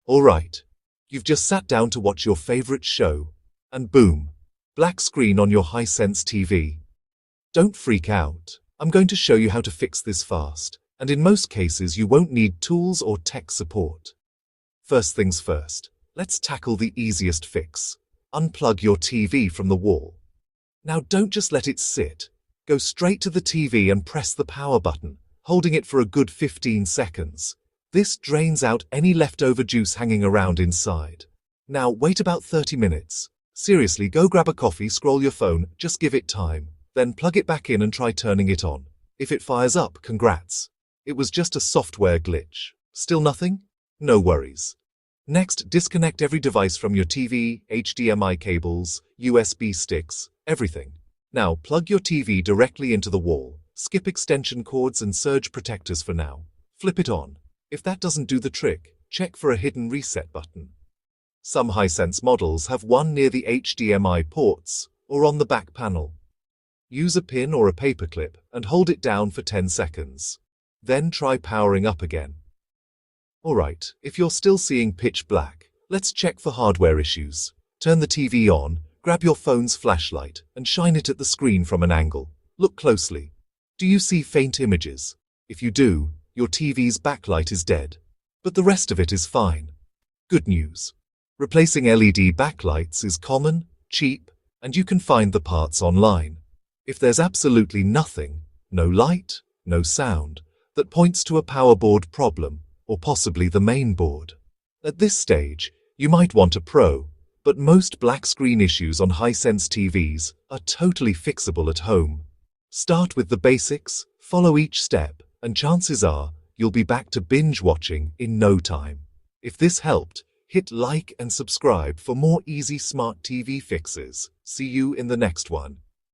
Alright, you've just sat down to watch your favorite show, and boom, black screen on your Hisense TV. Don't freak out, I'm going to show you how to fix this fast, and in most cases you won't need tools or tech support. First things first, let's tackle the easiest fix. Unplug your TV from the wall. Now don't just let it sit. Go straight to the TV and press the power button, holding it for a good 15 seconds. This drains out any leftover juice hanging around inside. Now wait about 30 minutes. Seriously, go grab a coffee, scroll your phone, just give it time. Then plug it back in and try turning it on. If it fires up, congrats. It was just a software glitch. Still nothing? No worries. Next, disconnect every device from your TV, HDMI cables, USB sticks, everything. Now plug your TV directly into the wall. Skip extension cords and surge protectors for now. Flip it on. If that doesn't do the trick, check for a hidden reset button. Some Hisense models have one near the HDMI ports or on the back panel. Use a pin or a paperclip and hold it down for 10 seconds. Then try powering up again. Alright, if you're still seeing pitch black, let's check for hardware issues. Turn the TV on, grab your phone's flashlight and shine it at the screen from an angle. Look closely. Do you see faint images? If you do, your TV's backlight is dead. But the rest of it is fine. Good news. Replacing LED backlights is common, cheap, and you can find the parts online. If there's absolutely nothing, no light, no sound, that points to a power board problem, or possibly the main board. At this stage, you might want a pro, but most black screen issues on Hisense TVs are totally fixable at home. Start with the basics, follow each step, and chances are you'll be back to binge watching in no time. If this helped, hit like and subscribe for more easy smart TV fixes. See you in the next one.